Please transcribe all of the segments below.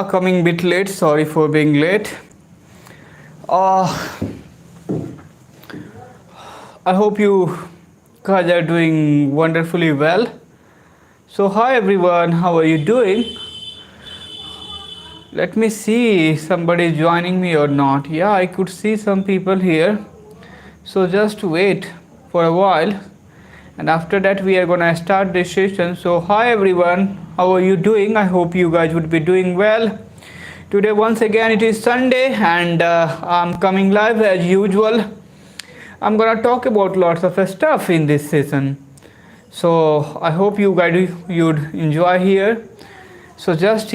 Coming a bit late. Sorry for being late. Uh, I hope you guys are doing wonderfully well. So, hi everyone, how are you doing? Let me see somebody joining me or not. Yeah, I could see some people here. So, just wait for a while, and after that, we are gonna start this session. So, hi everyone, how are you doing? I hope you guys would be doing well. Today once again it is Sunday and I'm coming live as usual. I'm gonna talk about lots of stuff in this session. So I hope you guys you'd enjoy here. So just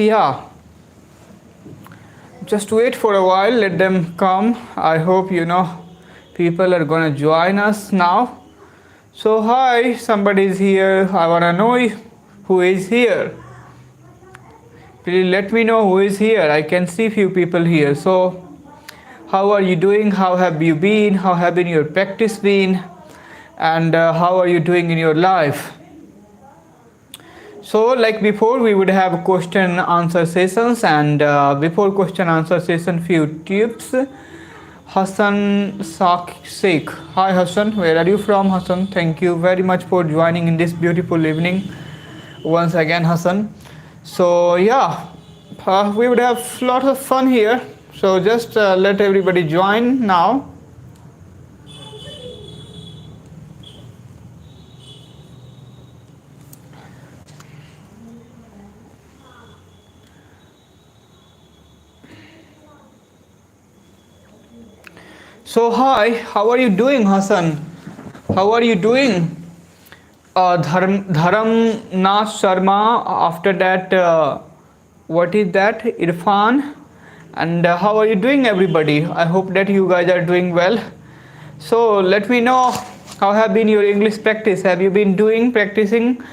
wait for a while, let them come. I hope people are gonna join us now. So hi, somebody is here. I wanna know who is here. Please let me know who is here. I can see few people here. So how are you doing? How have you been? How have been your practice been? And how are you doing in your life? So like before, we would have question answer sessions, and before question answer session, few tips. Hassan Sheikh. Hi Hassan, where are you from, Hassan? Thank you very much for joining in this beautiful evening once again, Hassan. So we would have a lot of fun here. So just let everybody join now. So hi, how are you doing, Hassan? How are you doing? Dharam Nath Sharma. After that, what is that? Irfan. And how are you doing, everybody? I hope that you guys are doing well. So let me know how have been your English practice. Have you been practicing,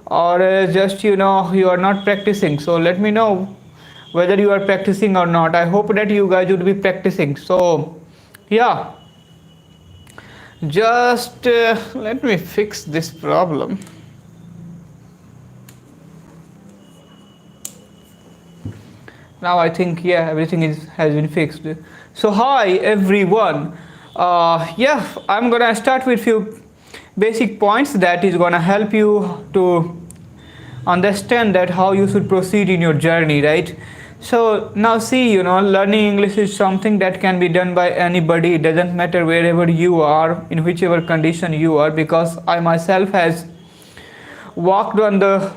or just you are not practicing? So let me know whether you are practicing or not. I hope that you guys would be practicing. So just let me fix this problem. Now I think everything has been fixed. So hi everyone. I'm gonna start with few basic points that is gonna help you to understand that how you should proceed in your journey, right? So now see, learning English is something that can be done by anybody. It doesn't matter wherever you are, in whichever condition you are, because I myself has walked on the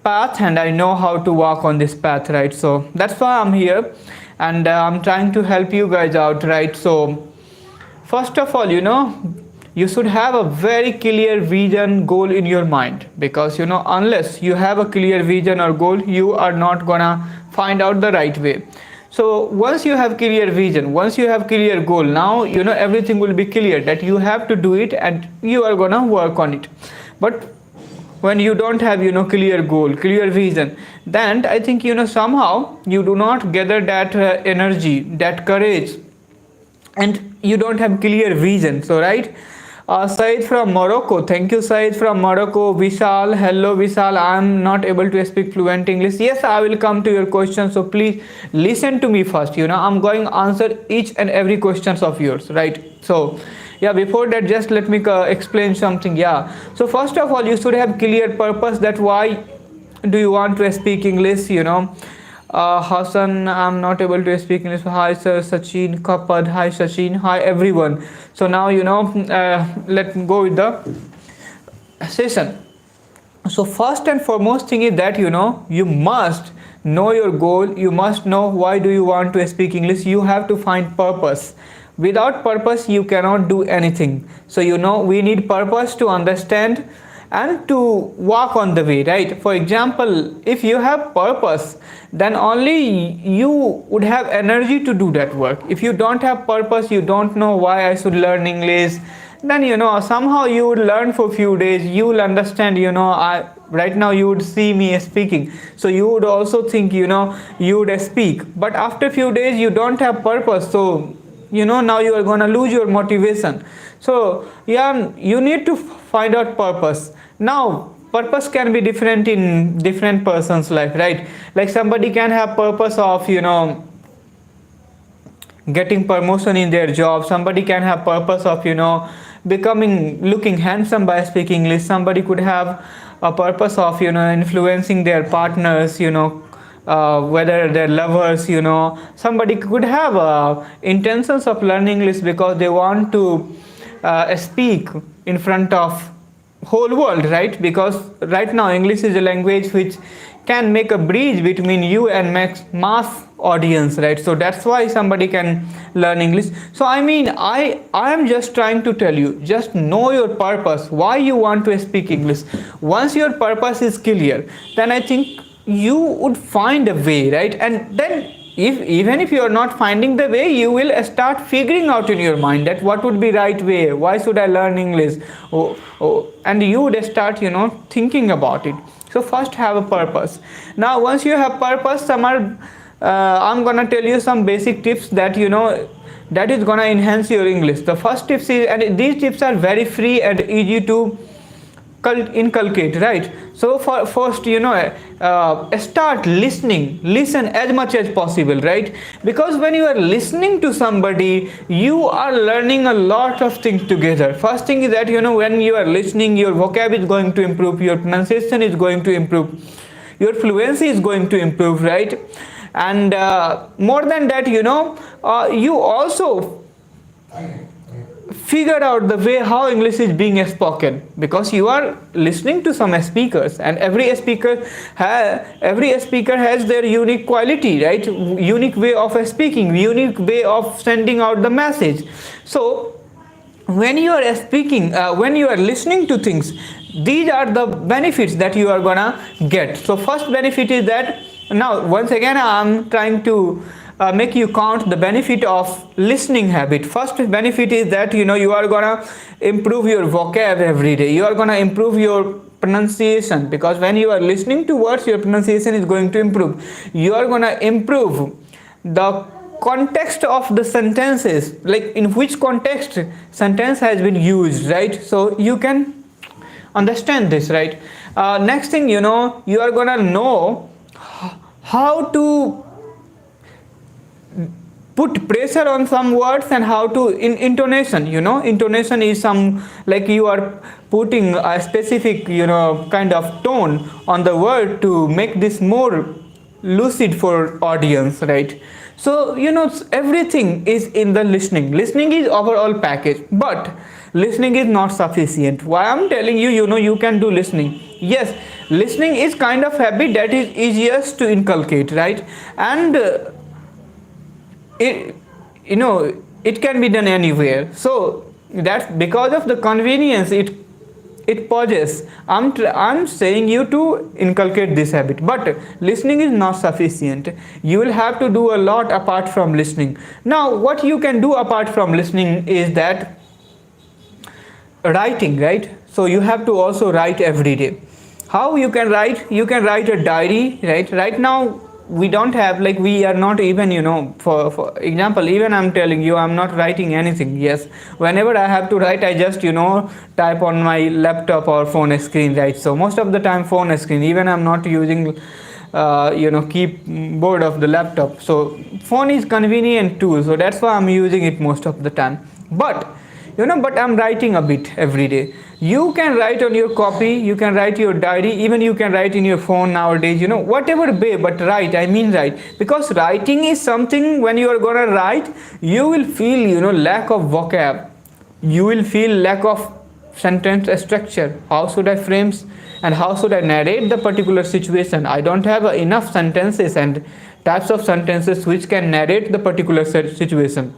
path and I know how to walk on this path, right? So that's why I'm here, and I'm trying to help you guys out, right? So first of all, you should have a very clear vision goal in your mind, because unless you have a clear vision or goal, you are not gonna find out the right way. So once you have clear vision, once you have clear goal, now everything will be clear that you have to do it and you are gonna work on it. But when you don't have clear goal, clear vision, then I think somehow you do not gather that energy, that courage, and you don't have clear vision. So right, Said from Morocco. Thank you, Said from Morocco. Vishal, hello Vishal. I am not able to speak fluent English. Yes, I will come to your question. So please listen to me first. I'm going to answer each and every questions of yours. Right. So before that, just let me explain something. So first of all, you should have clear purpose. That why do you want to speak English? Hassan, I'm not able to speak English. Hi, sir. Sachin Kapad. Hi, Sachin. Hi, everyone. So now, let's go with the session. So first and foremost thing is that, you must know your goal. You must know why do you want to speak English. You have to find purpose. Without purpose, you cannot do anything. So, we need purpose to understand and to walk on the way, right? For example, if you have purpose, then only you would have energy to do that work. If you don't have purpose, you don't know why I should learn English, then somehow you would learn for a few days, you will understand, right now you would see me speaking, so you would also think you would speak, but after a few days you don't have purpose, so now you are going to lose your motivation. So you need to find out purpose. Now purpose can be different in different person's life, right? Like somebody can have purpose of getting promotion in their job, somebody can have purpose of becoming looking handsome by speaking English, somebody could have a purpose of influencing their partners, whether they're lovers, somebody could have intentions of learning English because they want to speak in front of whole world, right? Because right now English is a language which can make a bridge between you and mass audience, right? So that's why somebody can learn English. So I am just trying to tell you, just know your purpose, why you want to speak English. Once your purpose is clear, then I think you would find a way, right? And then even if you are not finding the way, you will start figuring out in your mind that what would be right way, why should I learn English, and you would start thinking about it. So first have a purpose. Now once you have purpose, I'm gonna tell you some basic tips that that is gonna enhance your English. The first tips is, and these tips are very free and easy to inculcate, right? So for first start listening, listen as much as possible, right? Because when you are listening to somebody, you are learning a lot of things together. First thing is that when you are listening, your vocab is going to improve, your pronunciation is going to improve, your fluency is going to improve, right? And more than that, you also figure out the way how English is being spoken, because you are listening to some speakers, and every speaker has their unique quality, right? Unique way of speaking, unique way of sending out the message. So when you are speaking, when you are listening to things, these are the benefits that you are gonna get. So first benefit is that, now once again I'm trying to make you count the benefit of listening habit. First benefit is that you are gonna improve your vocab every day, you are gonna improve your pronunciation, because when you are listening to words, your pronunciation is going to improve. You are gonna improve the context of the sentences, like in which context sentence has been used, right? So you can understand this, right? Next thing, you are gonna know how to put pressure on some words, and how to intonation. Intonation is some, like you are putting a specific kind of tone on the word to make this more lucid for audience, right? So everything is in the listening. Listening is overall package, but listening is not sufficient. Why I'm telling you, you can do listening. Yes, listening is kind of habit that is easiest to inculcate, right? And it can be done anywhere. So that's because of the convenience it poses. I'm saying you to inculcate this habit, but listening is not sufficient. You will have to do a lot apart from listening. Now what you can do apart from listening is that writing, right? So you have to also write every day. How you can write? You can write a diary, right? Right now we don't have, like, we are not even for example, even I'm telling you, I'm not writing anything. Yes, whenever I have to write, I just type on my laptop or phone screen, right? So most of the time phone screen, even I'm not using keyboard of the laptop. So phone is convenient tool, so that's why I'm using it most of the time. But but I'm writing a bit every day. You can write on your copy, you can write your diary, even you can write in your phone nowadays, whatever way, but write, write. Because writing is something, when you are gonna write, you will feel lack of vocab, you will feel lack of sentence structure. How should I frame and how should I narrate the particular situation? I don't have enough sentences and types of sentences which can narrate the particular situation.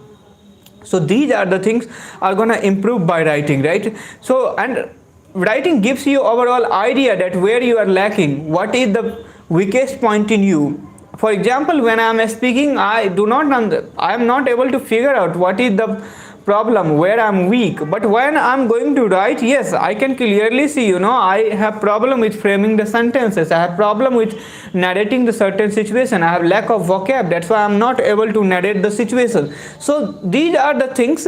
So these are the things are gonna improve by writing, right? So, and writing gives you overall idea that where you are lacking, what is the weakest point in you. For example, when I am speaking, I am not able to figure out what is the problem, where I'm weak. But when I'm going to write, yes, I can clearly see, I have problem with framing the sentences, I have problem with narrating the certain situation, I have lack of vocab, that's why I'm not able to narrate the situation. So these are the things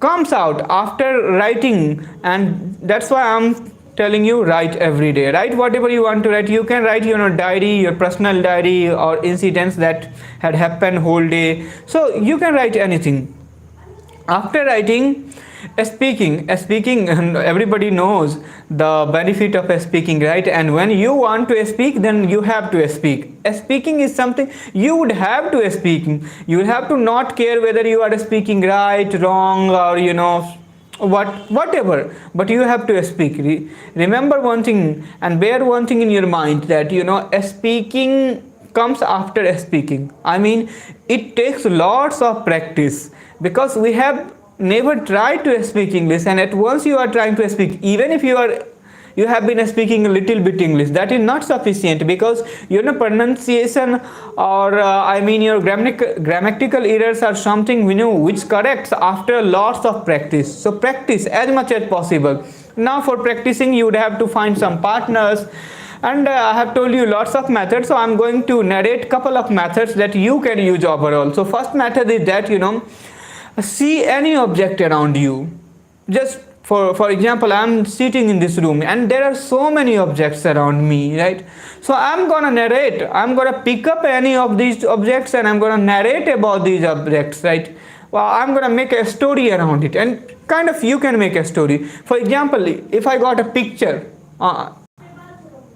comes out after writing, and that's why I'm telling you, write every day. Write whatever you want to write. You can write diary, your personal diary, or incidents that had happened whole day. So you can write anything. After writing, speaking, everybody knows the benefit of speaking, right? And when you want to speak, then you have to speak. Speaking is something you would have to speak. You will have to not care whether you are speaking right, wrong, or whatever, but you have to speak. Remember one thing and bear one thing in your mind, that speaking comes after speaking. I mean, it takes lots of practice, because we have never tried to speak English, and at once you are trying to speak, even if you have been speaking a little bit English, that is not sufficient, because your pronunciation, or your grammatical errors are something which corrects after lots of practice. So practice as much as possible. Now for practicing, you would have to find some partners, and I have told you lots of methods, so I'm going to narrate couple of methods that you can use overall. So first method is that see any object around you. Just for example, I'm sitting in this room and there are so many objects around me, right? So I'm gonna narrate, I'm gonna pick up any of these objects and I'm gonna narrate about these objects, right? Well, I'm gonna make a story around it, and kind of you can make a story. For example, if I got a picture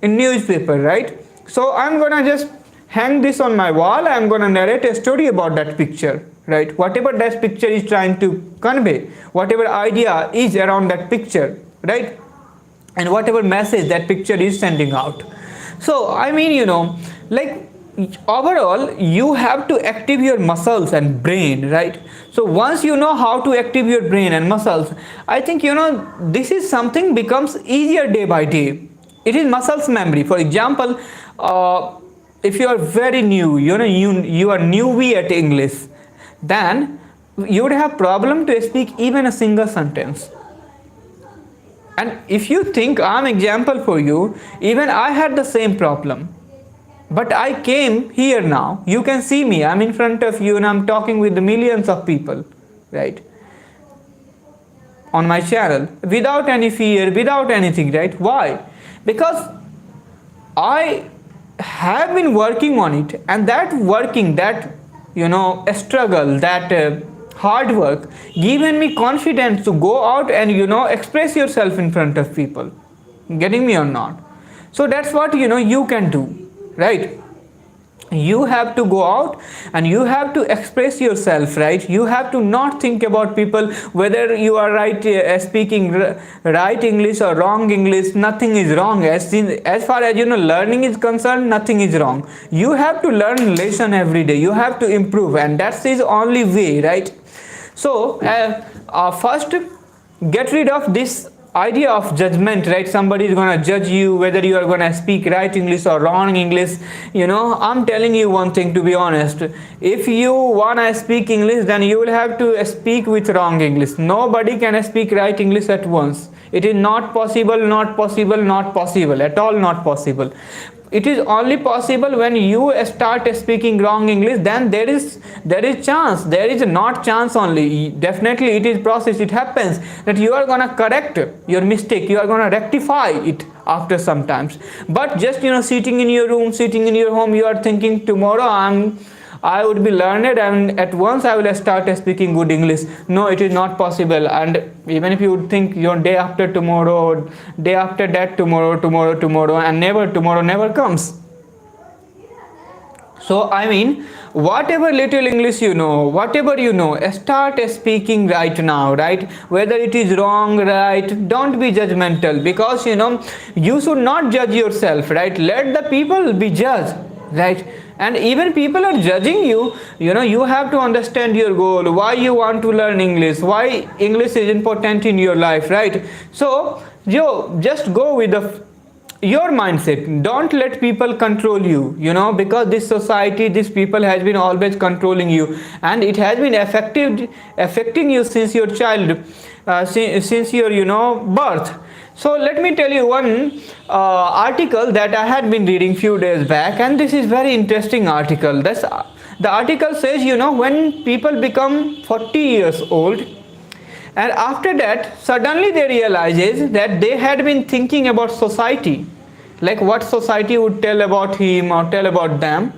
in newspaper, right? So I'm gonna just hang this on my wall. I'm gonna narrate a story about that picture, right? Whatever that picture is trying to convey, whatever idea is around that picture, right? And whatever message that picture is sending out. So I mean, like overall, you have to active your muscles and brain, right? So once you know how to active your brain and muscles, I think this is something becomes easier day by day. It is muscles memory. For example, if you are very new, you are newbie at English, then you would have problem to speak even a single sentence. And if you think I'm example for you, even I had the same problem, but I came here now. You can see me, I'm in front of you and I'm talking with the millions of people, right, on my channel, without any fear, without anything, right? Why? Because I have been working on it, and that working, that struggle, that hard work given me confidence to go out and express yourself in front of people. Getting me or not? So that's what you can do, right? You have to go out and you have to express yourself, right? You have to not think about people, whether you are speaking right English or wrong English. Nothing is wrong. As far as learning is concerned, nothing is wrong. You have to learn lesson every day. You have to improve, and that's the only way, right? So first, get rid of this idea of judgment, right? Somebody is gonna judge you whether you are gonna speak right English or wrong English. I'm telling you one thing, to be honest. If you wanna speak English, then you will have to speak with wrong English. Nobody can speak right English at once. It is not possible, not possible, not possible, at all not possible. It is only possible when you start speaking wrong English. Then there is chance. There is not chance only. Definitely it is process. It happens that you are gonna correct your mistake. You are gonna rectify it after some times. But just sitting in your room, sitting in your home, you are thinking tomorrow I would be learned and at once I will start speaking good English. No, it is not possible. And even if you would think day after tomorrow, day after that, tomorrow, and tomorrow never comes. So I mean, whatever little English whatever start speaking right now, right? Whether it is wrong, right, don't be judgmental, because you should not judge yourself, right? Let the people be judged, right? And even people are judging you, you have to understand your goal, why you want to learn English, why English is important in your life, right? So just go with your mindset. Don't let people control you, because this society, these people has been always controlling you, and it has been affecting you since your child, since your birth. So let me tell you one article that I had been reading few days back, and this is very interesting article. The article says, when people become 40 years old, And after that, suddenly they realizes that they had been thinking about society, like what society would tell about him or tell about them.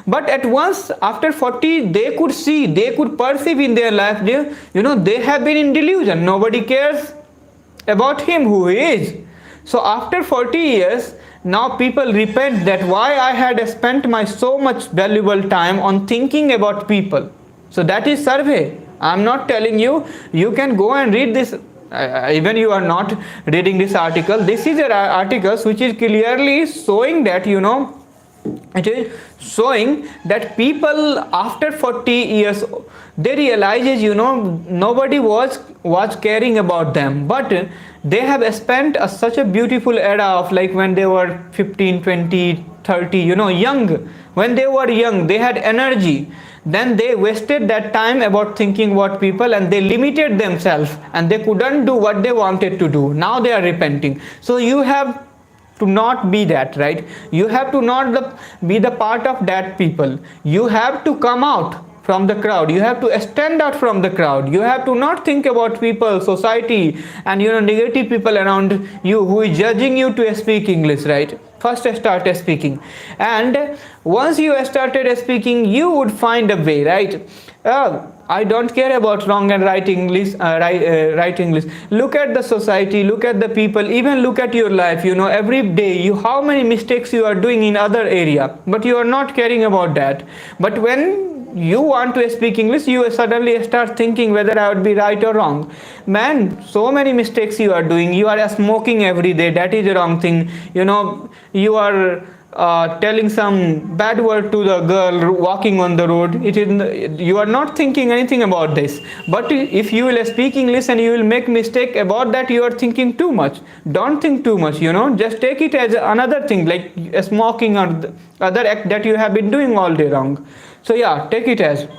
But at once, after 40, they could see, they could perceive in their life, they have been in delusion. Nobody cares about him, who he is. So after 40 years, now people repent that why I had spent my so much valuable time on thinking about people. So that is survey. I'm not telling you, you can go and read this. Even you are not reading this article, this is an article which is clearly showing that, it is showing that people after 40 years, they realizes, nobody was caring about them, but they have spent such a beautiful era of, like, when they were 15, 20, 30, young. When they were young, they had energy. Then they wasted that time about thinking about people, and they limited themselves, and they couldn't do what they wanted to do. Now they are repenting. So you have to not be that, right? You have to not be the part of that people. You have to come out from the crowd. You have to stand out from the crowd. You have to not think about people, society, and negative people around you who is judging you to speak English, right? First start speaking, and once you started speaking, you would find a way, right? I don't care about wrong and right English, right English. Look at the society, look at the people, even look at your life. Every day how many mistakes you are doing in other area, but you are not caring about that. But when you want to speak English, you suddenly start thinking whether I would be right or wrong. Man, so many mistakes you are doing. You are smoking every day, that is a wrong thing. You are telling some bad word to the girl walking on the road. You are not thinking anything about this. But if you will speak English and you will make mistake about that, you are thinking too much. Don't think too much. Just take it as another thing, like smoking or the other act that you have been doing all day wrong. So yeah, take it as.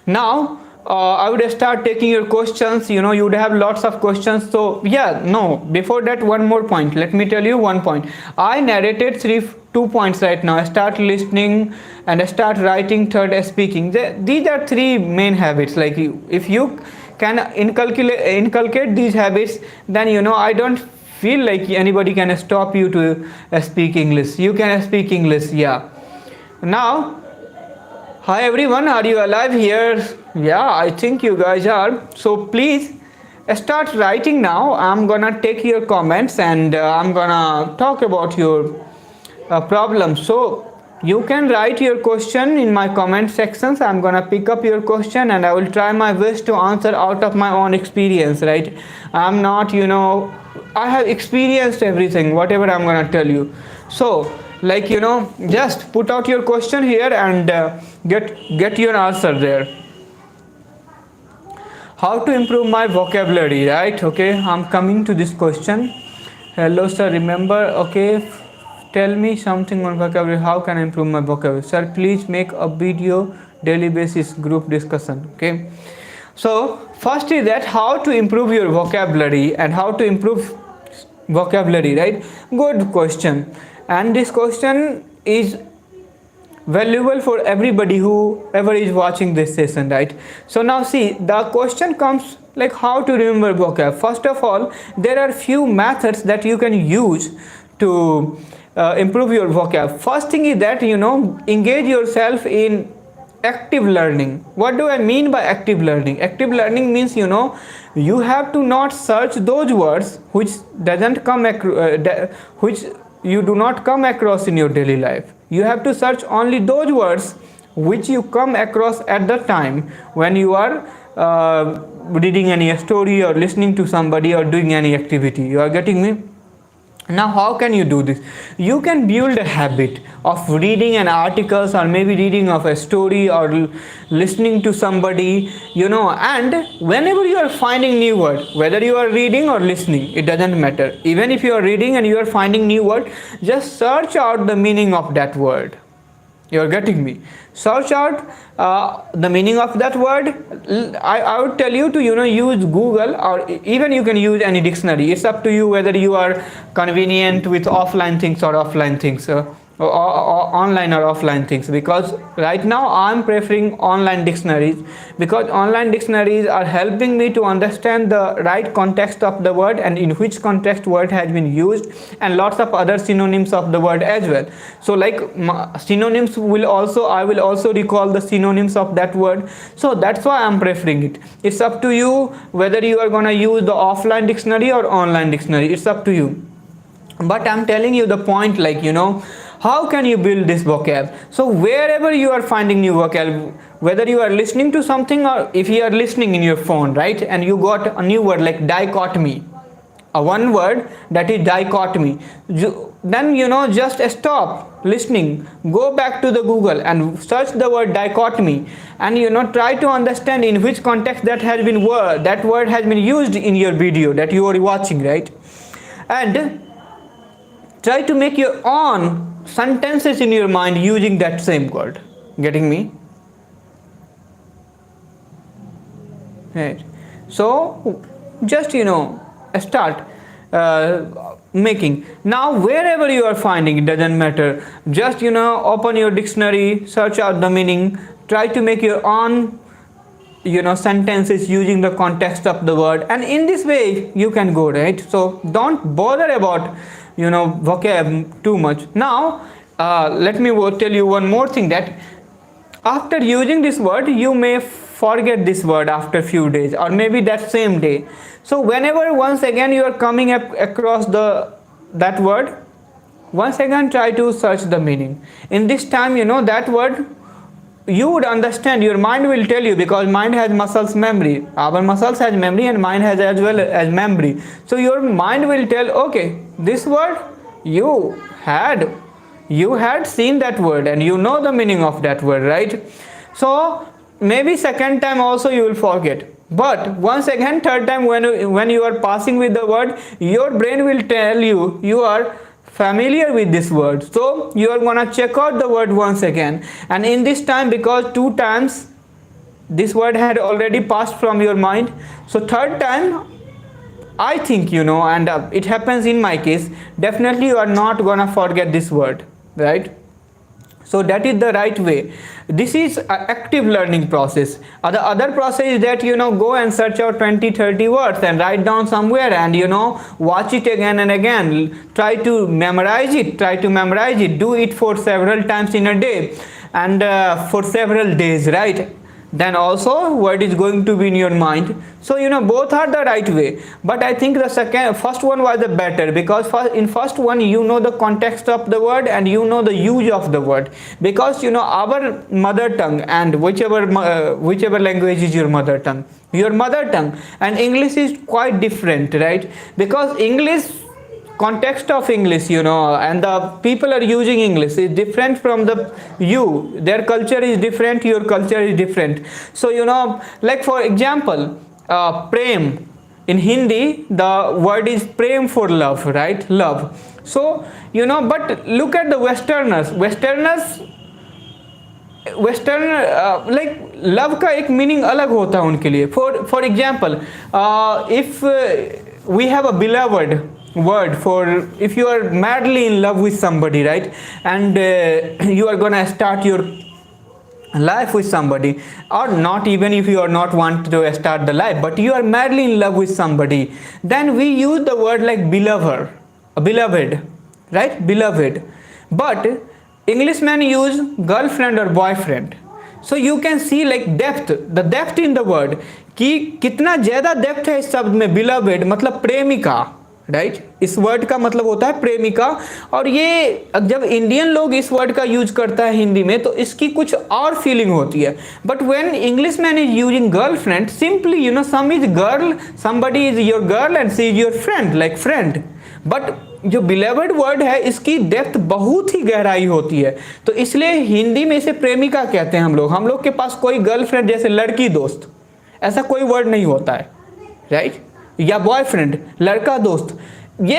Now I would start taking your questions. You would have lots of questions. So yeah, no, before that, one more point. Let me tell you one point. I narrated 2 points right now. Start listening and start writing, third speaking. These are 3 main habits. Like, if you can inculcate these habits, then I don't feel like anybody can stop you to speak English. You can speak English. Yeah. Now, hi everyone, are you alive here? Yeah, I think you guys are. So please start writing now. I'm gonna take your comments, and I'm gonna talk about your problems. So you can write your question in my comment sections. I'm gonna pick up your question, and I will try my best to answer out of my own experience, right? I'm not, I have experienced everything, whatever I'm gonna tell you. So, like, just put out your question here and get your answer there. How to improve my vocabulary, right? Okay, I'm coming to this question. Hello sir, remember, okay, tell me something on vocabulary. How can I improve my vocabulary? Sir, please make a video daily basis group discussion. Okay, so first is that how to improve your vocabulary and how to improve vocabulary, right? Good question. And this question is valuable for everybody whoever is watching this session, right? So now see, the question comes like how to remember vocab. First of all, there are few methods that you can use to improve your vocab. First thing is that engage yourself in active learning. What do I mean by active learning? Active learning means you have to not search those words which doesn't come which you do not come across in your daily life. You have to search only those words which you come across at the time when you are reading any story or listening to somebody or doing any activity. You are getting me? Now how can you do this? You can build a habit of reading an articles, or maybe reading of a story, or listening to somebody, and whenever you are finding new word, whether you are reading or listening, it doesn't matter. Even if you are reading and you are finding new word, just search out the meaning of that word. You are getting me? Search out the meaning of that word. I would tell you to use Google, or even you can use any dictionary. It's up to you whether you are convenient with offline things or offline things. online or offline things, because right now I'm preferring online dictionaries, because online dictionaries are helping me to understand the right context of the word and in which context word has been used, and lots of other synonyms of the word as well. So like synonyms will also, I will also recall the synonyms of that word. So that's why I'm preferring it. It's up to you whether you are going to use the offline dictionary or online dictionary. It's up to you, but I'm telling you the point, like, how can you build this vocab? So wherever you are finding new vocab, whether you are listening to something or if you are listening in your phone, right, and you got a new word like dichotomy, a one word that is dichotomy, then just stop listening, go back to the Google and search the word dichotomy, and try to understand in which context that word has been used in your video that you are watching, right? And try to make your own sentences in your mind using that same word. Getting me? Right. So just start making. Now wherever you are finding, it doesn't matter, just open your dictionary, search out the meaning, try to make your own sentences using the context of the word, and in this way you can go, right? So don't bother about vocab too much. Now let me tell you one more thing, that after using this word you may forget this word after few days or maybe that same day. So whenever once again you are coming across that word, once again try to search the meaning. In this time that word you would understand, your mind will tell you, because mind has muscles memory, our muscles has memory and mind has as well as memory. So your mind will tell, okay, this word you had seen that word and you know the meaning of that word, right? So maybe second time also you will forget, but once again third time when you are passing with the word, your brain will tell you you are familiar with this word, so you are gonna check out the word once again, and in this time, because two times this word had already passed from your mind, so third time I think and it happens in my case, definitely you are not gonna forget this word, right? So that is the right way. This is an active learning process. The other process is that go and search out 20-30 words and write down somewhere, and watch it again and again, try to memorize it, do it for several times in a day and for several days, right? Then also word is going to be in your mind. So both are the right way, but I think the first one was the better, because in first one the context of the word and the use of the word, because our mother tongue, and whichever language is your mother tongue, and English is quite different, right? Because context of English and the people are using English is different from their culture is different, your culture is different. So like for example, prem in Hindi, the word is prem for love, right? Love. So but look at the western like love का एक meaning अलग होता है उनके लिए. For example, if we have a beloved word for if you are madly in love with somebody, right, and you are gonna start your life with somebody, or not, even if you are not want to start the life, but you are madly in love with somebody, then we use the word like beloved, right? Beloved. But Englishmen use girlfriend or boyfriend. So you can see like the depth in the word, कि कितना ज़्यादा depth है इस शब्द में. beloved मतलब प्रेमिका, right? इस वर्ड का मतलब होता है प्रेमिका. और ये जब इंडियन लोग इस वर्ड का यूज करता है हिंदी में, तो इसकी कुछ और फीलिंग होती है. But when English man is using girlfriend, simply some is girl, somebody is your girl and she is your friend, like friend. But जो बिलेवर्ड वर्ड है, इसकी डेप्थ बहुत ही गहराई होती है. तो इसलिए हिंदी में इसे प्रेमिका कहते हैं हम लोग के पास कोई गर्लफ्रेंड जैसे लड़की दोस्त, ऐसा कोई वर्ड नहीं होता है, राइट? या बॉयफ्रेंड, लड़का दोस्त, ये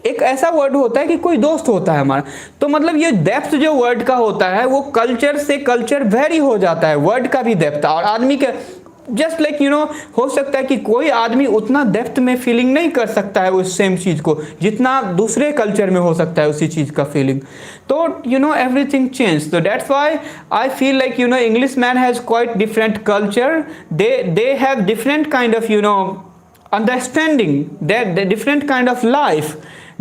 एक ऐसा वर्ड होता है कि कोई दोस्त होता है हमारा. तो मतलब ये डेप्थ जो वर्ड का होता है वो कल्चर से कल्चर वेरी हो जाता है, वर्ड का भी डेप्थ. और आदमी के जस्ट लाइक हो सकता है कि कोई आदमी उतना डेप्थ में फीलिंग नहीं कर सकता है उस सेम चीज को जितना दूसरे कल्चर में हो सकता है उसी चीज का फीलिंग. तो everything change. So that's why I feel like English man has quite different culture. They have different kind of understanding, that the different kind of life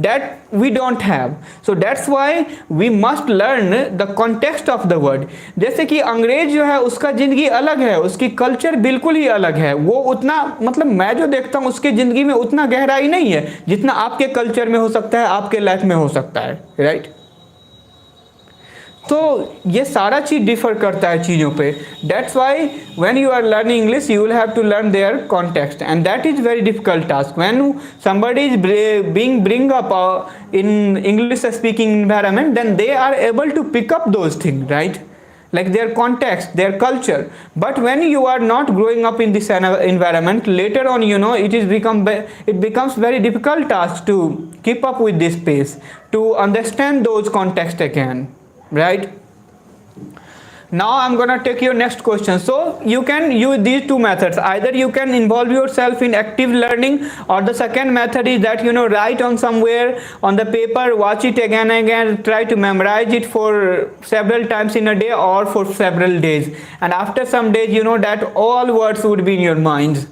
that we don't have. So that's why we must learn the context of the word. जैसे कि अंग्रेज जो है उसका जिंदगी अलग है, उसकी कल्चर बिल्कुल ही अलग है. वो उतना मतलब मैं जो देखता हूँ उसके जिंदगी में उतना गहराई नहीं है जितना आपके कल्चर में हो सकता है, आपके लाइफ में हो सकता है, राइट. तो ये सारा चीज डिफर करता है चीज़ों पे. That's why when you are learning English you will have to learn their context and that is very difficult task. When somebody is being bring up in English speaking environment, then they are able to pick up those things, right, like their context, their culture. But when you are not growing up in this environment, later on it becomes very difficult task to keep up with this pace, to understand those context again, right. Now I'm gonna take your next question. So you can use these two methods. Either you can involve yourself in active learning, or the second method is that write on somewhere on the paper, watch it again and again, try to memorize it for several times in a day or for several days, and after some days that all words would be in your minds.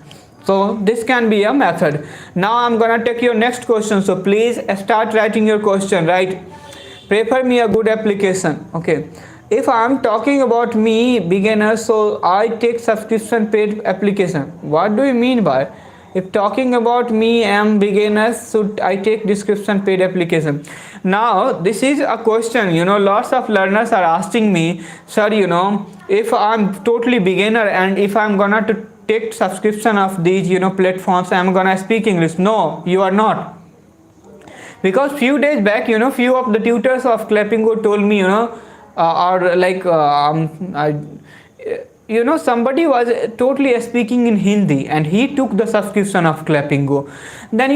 So this can be a method. Now I'm gonna take your next question. So please start writing your question, right. Prefer me a good application. Okay, if I am talking about me beginners, so I take subscription paid application. What do you mean by, if talking about me am beginners, should I take description paid application? Now this is a question lots of learners are asking me, sir, if I'm totally beginner and if I'm gonna to take subscription of these platforms, I'm gonna speak English. No, you are not. Because few days back few of the tutors of Clappingo told me or like somebody was totally speaking in Hindi and he took the subscription of Clappingo. Then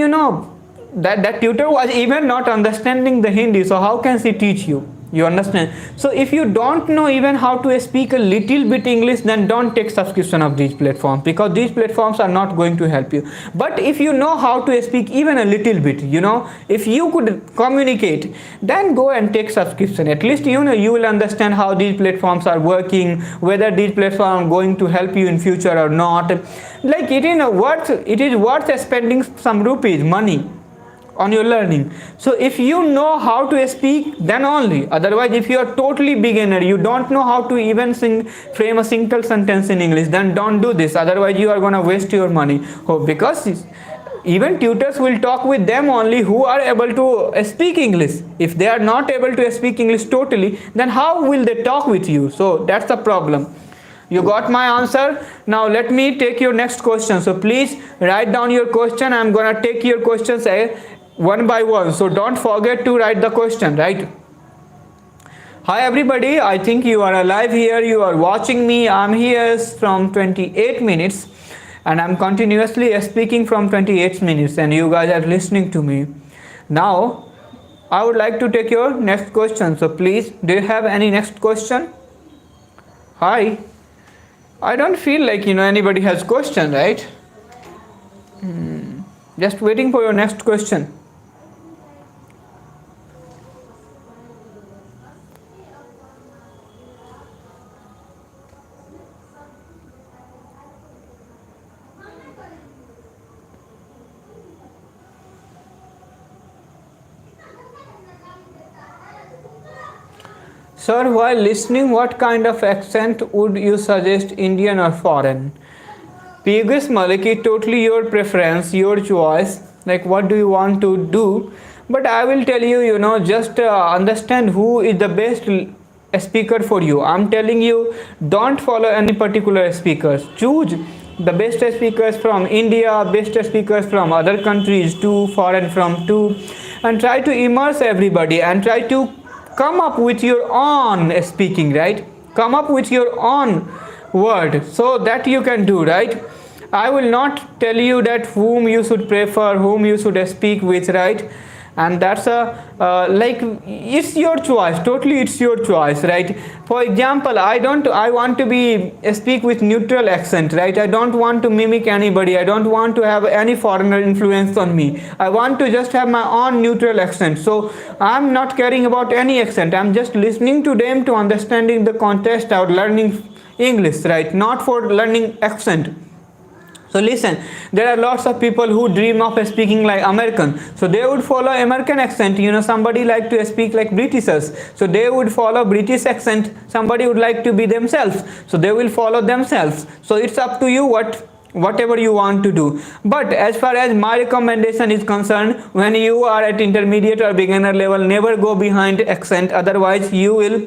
that tutor was even not understanding the Hindi, so how can she teach you? You understand? So if you don't know even how to speak a little bit English, then don't take subscription of these platforms, because these platforms are not going to help you. But if you know how to speak even a little bit, if you could communicate, then go and take subscription. At least you will understand how these platforms are working, whether these platforms are going to help you in future or not. Like it is worth spending some rupees, money on your learning. So if you know how to speak, then only. Otherwise, if you are totally beginner, you don't know how to even frame a single sentence in English, then don't do this. Otherwise you are going to waste your money. Because even tutors will talk with them only who are able to speak English. If they are not able to speak English totally, then how will they talk with you? So that's the problem. You got my answer. Now let me take your next question. So please write down your question. I'm gonna take your questions one by one, so don't forget to write the question, right. Hi everybody, I think you are alive here, you are watching me. I'm here from 28 minutes and I'm continuously speaking from 28 minutes and you guys are listening to me. Now I would like to take your next question. So please, do you have any next question? Hi, I don't feel like anybody has question, right. Just waiting for your next question. Sir, while listening, what kind of accent would you suggest, Indian or foreign? Piyush Maliki, totally your preference, your choice. Like what do you want to do? But I will tell you, just understand who is the best speaker for you. I'm telling you, don't follow any particular speakers. Choose the best speakers from India, best speakers from other countries too, foreign from too, and try to immerse everybody and try to come up with your own speaking, right. Come up with your own word, so that you can do, right. I will not tell you that whom you should prefer, whom you should speak with, right. and that's a like it's your choice, totally it's your choice, right? For example, I want to be speak with neutral accent, right? I don't want to mimic anybody, I don't want to have any foreigner influence on me. I want to just have my own neutral accent, so I'm not caring about any accent, I'm just listening to them to understanding the context or learning English, right? Not for learning accent. So listen, there are lots of people who dream of speaking like American, so they would follow American accent. Somebody like to speak like Britishers, so they would follow British accent. Somebody would like to be themselves, so they will follow themselves. So it's up to you whatever you want to do. But as far as my recommendation is concerned, when you are at intermediate or beginner level, never go behind accent, otherwise you will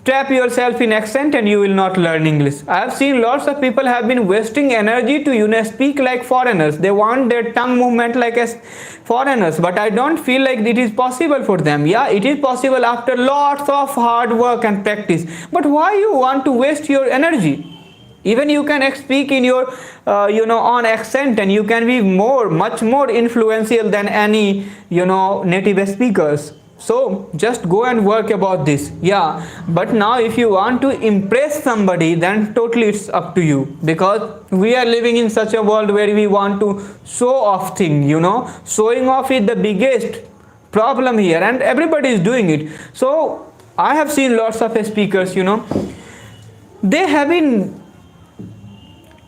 trap yourself in accent and you will not learn English. I have seen lots of people have been wasting energy to speak like foreigners. They want their tongue movement like as foreigners, but I don't feel like it is possible for them. Yeah, it is possible after lots of hard work and practice, but why you want to waste your energy? Even you can speak in your on accent, and you can be much more influential than any native speakers. So just go and work about this. Yeah, but now if you want to impress somebody, then totally it's up to you, because we are living in such a world where we want to show off thing. Showing off is the biggest problem here, and everybody is doing it. So I have seen lots of speakers,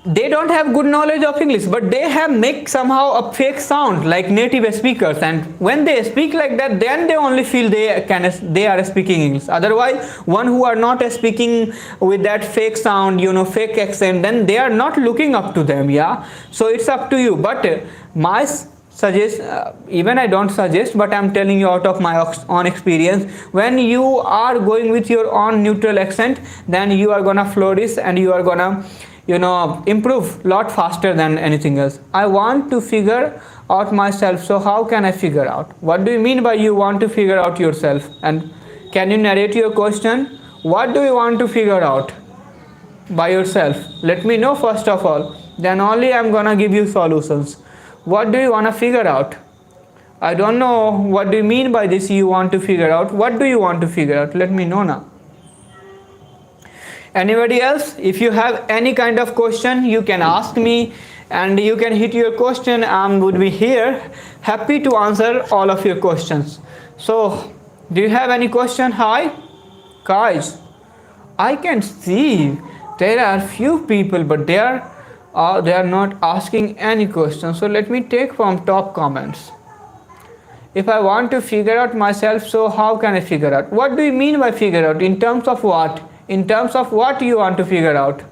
they don't have good knowledge of English, but they have make somehow a fake sound like native speakers, and when they speak like that, then they only feel they are speaking English. Otherwise, one who are not speaking with that fake sound, fake accent, then they are not looking up to them. Yeah, so it's up to you. But my suggest even I don't suggest, but I'm telling you out of my own experience, when you are going with your own neutral accent, then you are gonna flourish and you are gonna improve lot faster than anything else. I want to figure out myself, so how can I figure out? What do you mean by you want to figure out yourself? And can you narrate your question? What do you want to figure out by yourself? Let me know first of all, then only I'm gonna give you solutions. What do you want to figure out? I don't know what do you mean by this, you want to figure out. What do you want to figure out? Let me know now. Anybody else? If you have any kind of question, you can ask me and you can hit your question. I would be here happy to answer all of your questions. So do you have any question? Hi guys, I can see there are few people, but they are not asking any questions. So let me take from top comments. If I want to figure out myself, so how can I figure out? What do you mean by figure out? In terms of what? In terms of what you want to figure out?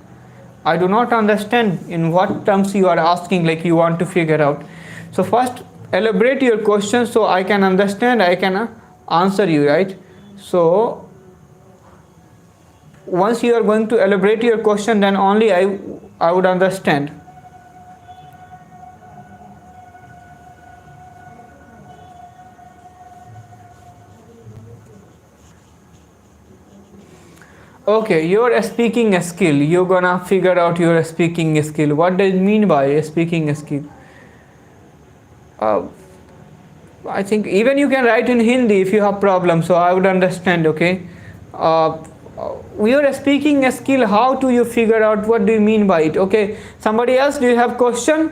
I do not understand in what terms you are asking, like you want to figure out. So first elaborate your question so I can understand, I can answer you, right? So once you are going to elaborate your question, then only I would understand. Okay, your speaking skill, you're gonna figure out your speaking skill. What does it mean by a speaking skill? I think even you can write in Hindi if you have problems, so I would understand. Okay, your speaking skill, how do you figure out, what do you mean by it? Okay, somebody else, do you have question?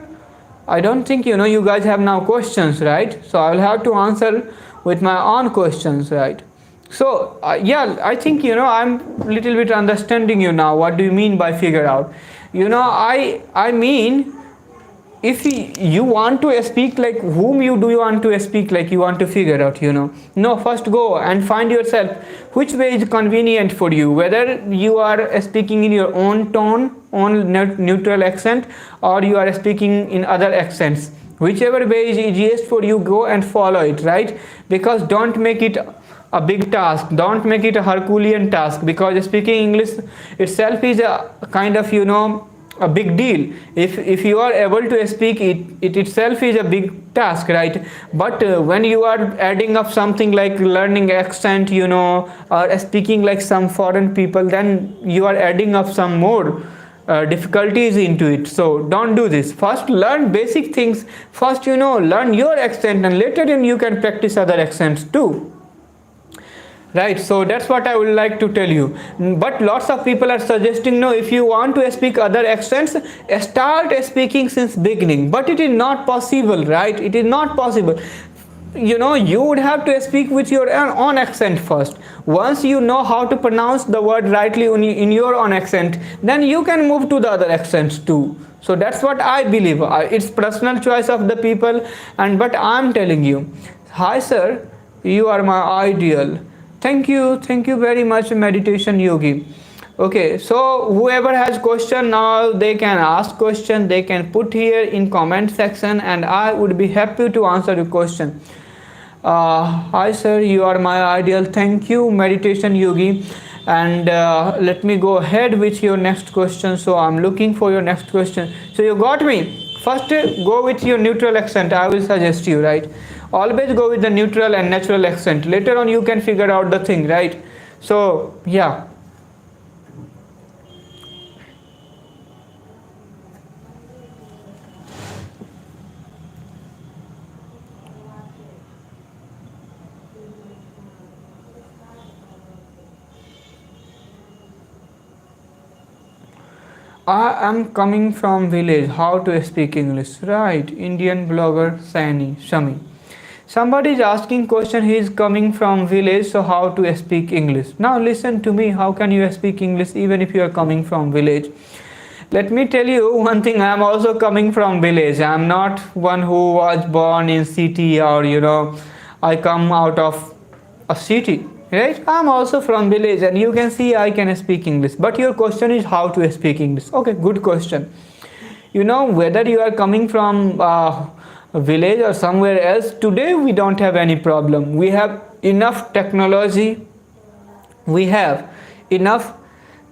I don't think you guys have now questions, right? So I will have to answer with my own questions, right? So yeah, I think I'm little bit understanding you now. What do you mean by figure out? I mean, if you want to speak like whom you want to speak like, you want to figure out, no, first go and find yourself which way is convenient for you, whether you are speaking in your own tone, own neutral accent, or you are speaking in other accents. Whichever way is easiest for you, go and follow it, right? Because don't make it a big task, don't make it a Herculean task, because speaking English itself is a kind of a big deal. If you are able to speak it itself is a big task, right? But when you are adding up something like learning accent, or speaking like some foreign people, then you are adding up some more difficulties into it. So don't do this. First learn basic things. First, learn your accent, and later then you can practice other accents too. Right, so that's what I would like to tell you. But lots of people are suggesting, no, if you want to speak other accents, start speaking since beginning. But it is not possible, right? It is not possible. You would have to speak with your own accent first. Once you know how to pronounce the word rightly in your own accent, then you can move to the other accents too. So that's what I believe. It's personal choice of the people, but I'm telling you. Hi sir, you are my ideal. Thank you very much, meditation yogi. Okay, so whoever has question now, they can ask question, they can put here in comment section, and I would be happy to answer your question. Hi sir, you are my ideal. Thank you, meditation yogi. And let me go ahead with your next question. So I'm looking for your next question. So you got me. First go with your neutral accent, I will suggest you, right? Always go with the neutral and natural accent. Later on you can figure out the thing, right? So yeah. I am coming from village. How to speak English? Right, Indian blogger Shami. Somebody is asking question. He is coming from village, so how to speak English? Now listen to me. How can you speak English even if you are coming from village? Let me tell you one thing. I am also coming from village. I am not one who was born in city, or I come out of a city. Right, I'm also from village, and you can see I can speak English. But your question is how to speak English. Okay, good question. Whether you are coming from a village or somewhere else, today we don't have any problem. We have enough technology. We have enough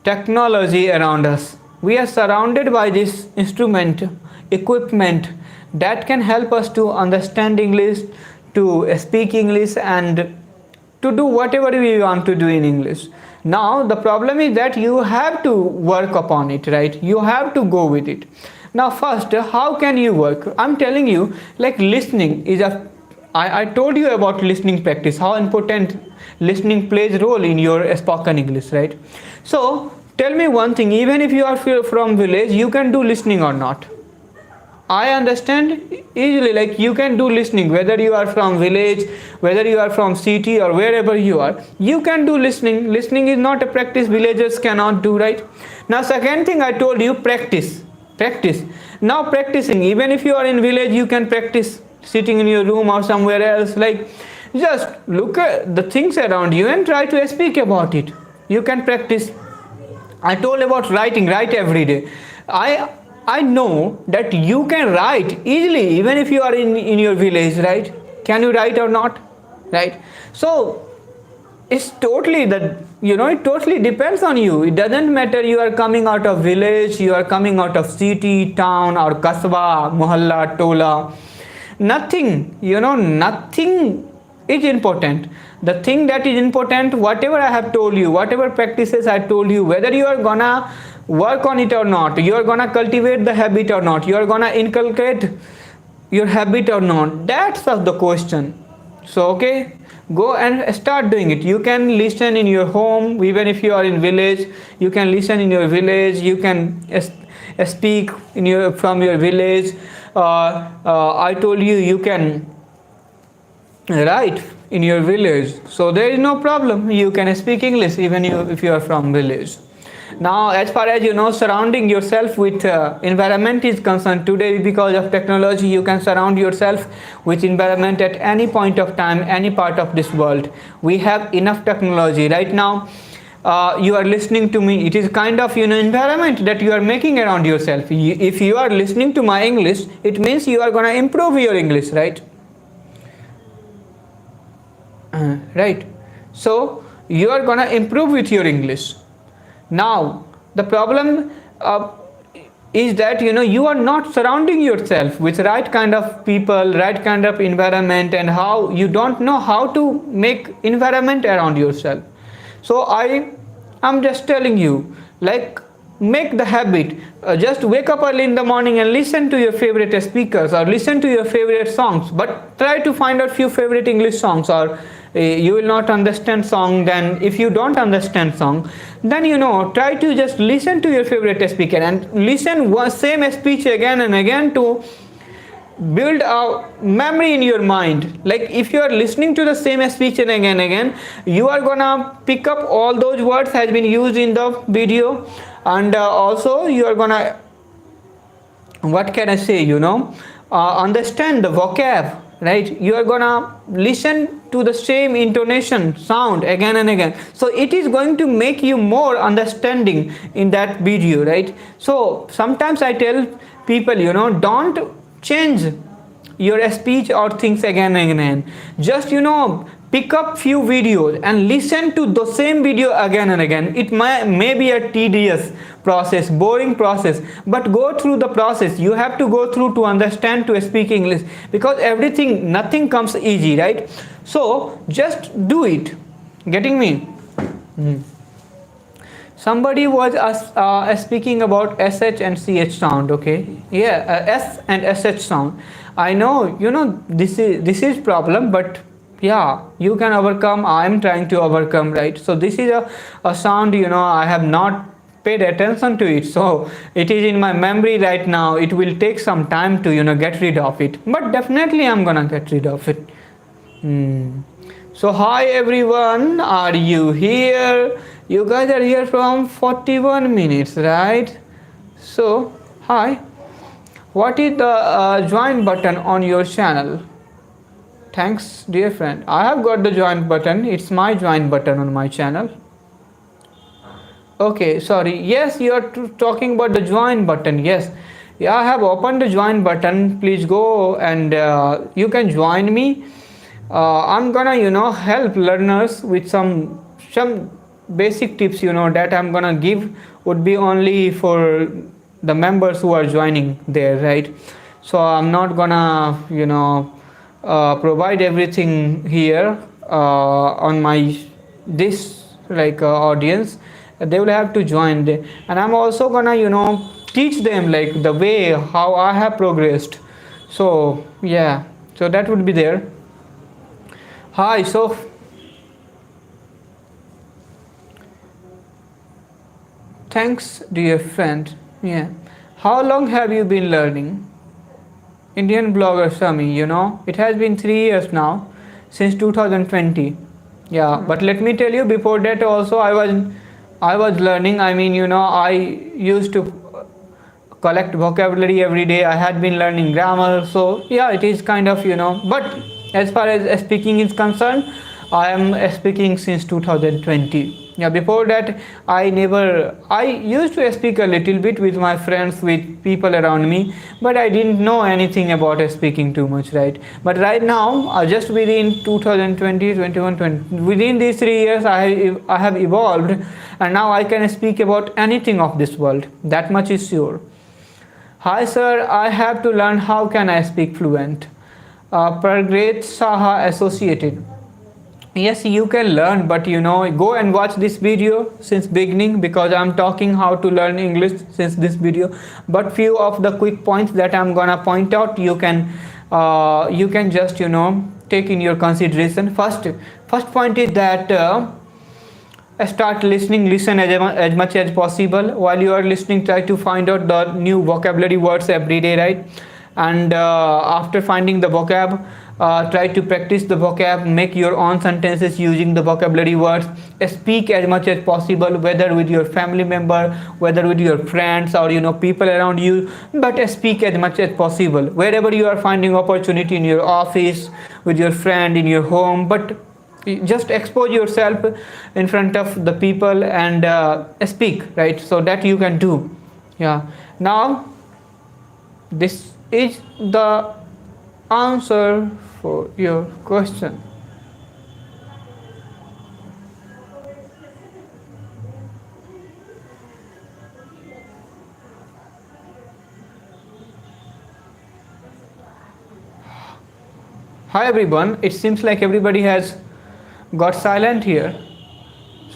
technology around us. We are surrounded by this instrument, equipment that can help us to understand English, to speak English, and to do whatever we want to do in English. Now the problem is that you have to work upon it, right? You have to go with it. Now first, how can you work? I'm telling you, like listening is I told you about listening practice, how important listening plays role in your spoken English, right? So tell me one thing, even if you are from village, you can do listening or not? I understand easily, like you can do listening, whether you are from village, whether you are from city, or wherever you are, you can do listening. Listening is not a practice villagers cannot do, right? Now second thing I told you, practice. Now practicing, even if you are in village, you can practice sitting in your room or somewhere else, like just look at the things around you and try to speak about it. You can practice. I told about writing, write every day. I know that you can write easily even if you are in your village, right? Can you write or not? Right? So it's totally it totally depends on you. It doesn't matter you are coming out of village, you are coming out of city, town, or kasba, mohalla, tola. Nothing is important. The thing that is important, whatever I have told you, whatever practices I told you, whether you are gonna work on it or not, you are gonna cultivate the habit or not, you are gonna inculcate your habit or not, that's the question. So okay, go and start doing it. You can listen in your home, even if you are in village, you can listen in your village, you can speak from your village. I told you, you can write in your village, so there is no problem. You can speak English even if you are from village. Now as far as surrounding yourself with environment is concerned, today because of technology you can surround yourself with environment at any point of time, any part of this world. We have enough technology right now. You are listening to me, it is kind of environment that you are making around yourself. If you are listening to my English, it means you are going to improve your English, right? Right, so you are gonna improve with your English. Now the problem is that you are not surrounding yourself with right kind of people, right kind of environment, and how you don't know how to make environment around yourself. So I'm just telling you, like make the habit. Just wake up early in the morning and listen to your favorite speakers or listen to your favorite songs, but try to find out few favorite English songs, or you will not understand song. Then if you don't understand song, then try to just listen to your favorite speaker and listen one same speech again and again to build a memory in your mind. Like if you are listening to the same speech and again, you are gonna pick up all those words has been used in the video, and also you are gonna, what can I say, understand the vocab, right? You are gonna listen to the same intonation sound again and again, so it is going to make you more understanding in that video, right? So sometimes I tell people, don't change your speech or things again and again. Just pick up few videos and listen to the same video again and again. It may be a tedious process, boring process, but go through the process. You have to go through to understand, to speak English, because nothing comes easy, right? So just do it. Getting me? Somebody was speaking about sh and ch sound. Okay, yeah, s and sh sound. I know, this is problem, but yeah, you can overcome. I am trying to overcome, right? So this is a sound, I have not paid attention to it, so it is in my memory right now. It will take some time to get rid of it, but definitely I'm gonna get rid of it. So hi everyone, are you here? You guys are here from 41 minutes, right? So hi, what is the join button on your channel? Thanks dear friend. I have got the join button. It's my join button on my channel. Okay, sorry. Yes, you are talking about the join button. Yes, yeah, I have opened the join button. Please go and you can join me. I'm gonna help learners with some basic tips that I'm gonna give would be only for the members who are joining there, right? So I'm not gonna provide everything here on my this audience. They will have to join there, and I'm also gonna teach them like the way how I have progressed. So yeah, so that would be there. Hi, so thanks dear friend. Yeah, how long have you been learning? Indian blogger Sami, it has been 3 years now, since 2020. Yeah, but let me tell you, before that also I was learning. I mean, I used to collect vocabulary every day. I had been learning grammar, so yeah, it is kind of but as far as speaking is concerned, I am speaking since 2020. Yeah, before that I used to speak a little bit with my friends, with people around me, but I didn't know anything about speaking too much, right? But right now, just within 2020, 21, 20, within these 3 years, I have evolved, and now I can speak about anything of this world. That much is sure. Hi sir, I have to learn. How can I speak fluent? Pargreth Saha Associated. Yes, you can learn, but go and watch this video since beginning, because I'm talking how to learn English since this video. But few of the quick points that I'm gonna point out, you can just take in your consideration. First point is that start listening. Listen as much as possible. While you are listening, try to find out the new vocabulary words every day, right? And after finding the vocab, try to practice the vocab, make your own sentences using the vocabulary words. Speak as much as possible, whether with your family member, whether with your friends, or people around you, but speak as much as possible wherever you are finding opportunity, in your office, with your friend, in your home. But just expose yourself in front of the people and speak, right? So that you can do. Yeah, now this is the answer for your question. Hi everyone, it seems like everybody has got silent here.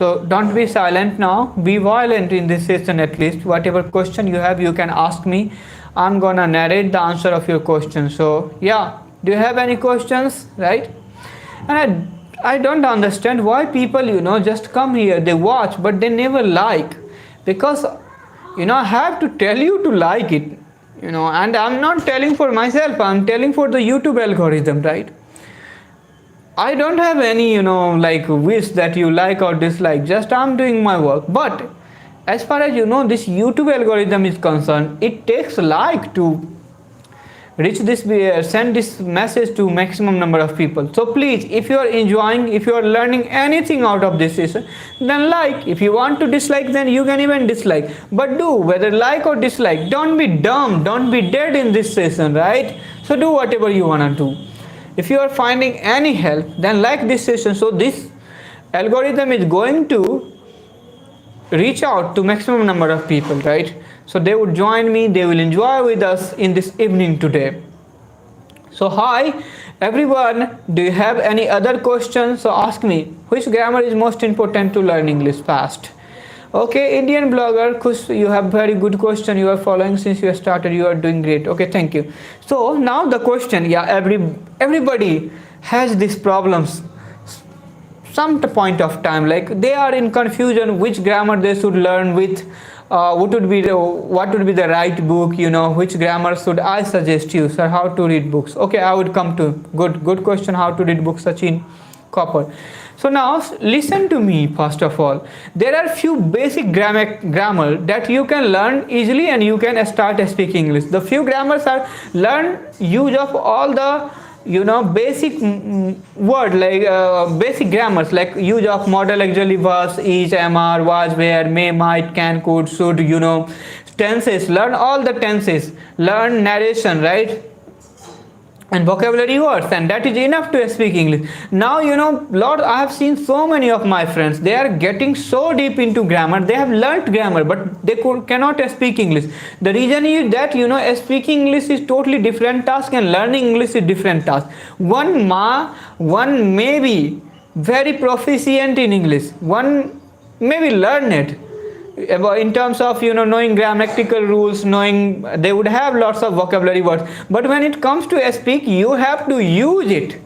So don't be silent now, be violent in this session. At least whatever question you have, you can ask me. I'm gonna narrate the answer of your question. So yeah, do you have any questions, right? And I don't understand why people, just come here, they watch, but they never like. Because, I have to tell you to like it, and I'm not telling for myself, I'm telling for the YouTube algorithm, right? I don't have any, like wish that you like or dislike, just I'm doing my work. But as far as this YouTube algorithm is concerned, it takes like to reach this, send this message to maximum number of people. So please, if you are enjoying, if you are learning anything out of this session, then like. If you want to dislike, then you can even dislike, but do, whether like or dislike. Don't be dumb, don't be dead in this session, right? So do whatever you want to do. If you are finding any help, then like this session, so this algorithm is going to reach out to maximum number of people, right? So they would join me, they will enjoy with us in this evening today. So hi everyone, do you have any other questions? So ask me, which grammar is most important to learn English fast? Okay, Indian blogger Kush, you have very good question, you are following since you started, you are doing great. Okay, thank you. So now the question, yeah, everybody has these problems some point of time, like they are in confusion which grammar they should learn with, what would be the right book, which grammar should I suggest you, sir, how to read books. Okay, I would come to good question, how to read books, Sachin Copper. So now listen to me. First of all, there are few basic grammar that you can learn easily and you can start speaking English. The few grammars are learn use of all the basic word, like basic grammars, like use of modal auxiliary verbs, is, am, are, was, were, may, might, can, could, should, tenses, learn all the tenses, learn narration, right? And vocabulary words, and that is enough to speak English. Now I have seen so many of my friends, they are getting so deep into grammar, they have learnt grammar but they cannot speak English. The reason is that speaking English is totally different task and learning English is different task. One may be very proficient in English, one maybe learn it in terms of knowing grammatical rules, knowing, they would have lots of vocabulary words, but when it comes to speak, you have to use it,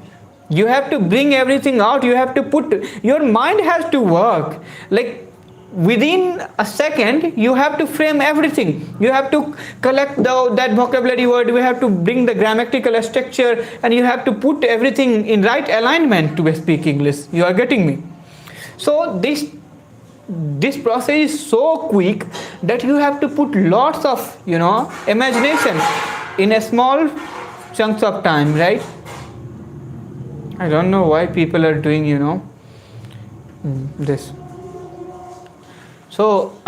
you have to bring everything out, you have to put, your mind has to work, like within a second you have to frame everything, you have to collect that vocabulary word, you have to bring the grammatical structure, and you have to put everything in right alignment to speak English. You are getting me? So this process is so quick that you have to put lots of imagination in a small chunks of time, right? I don't know why people are doing this. So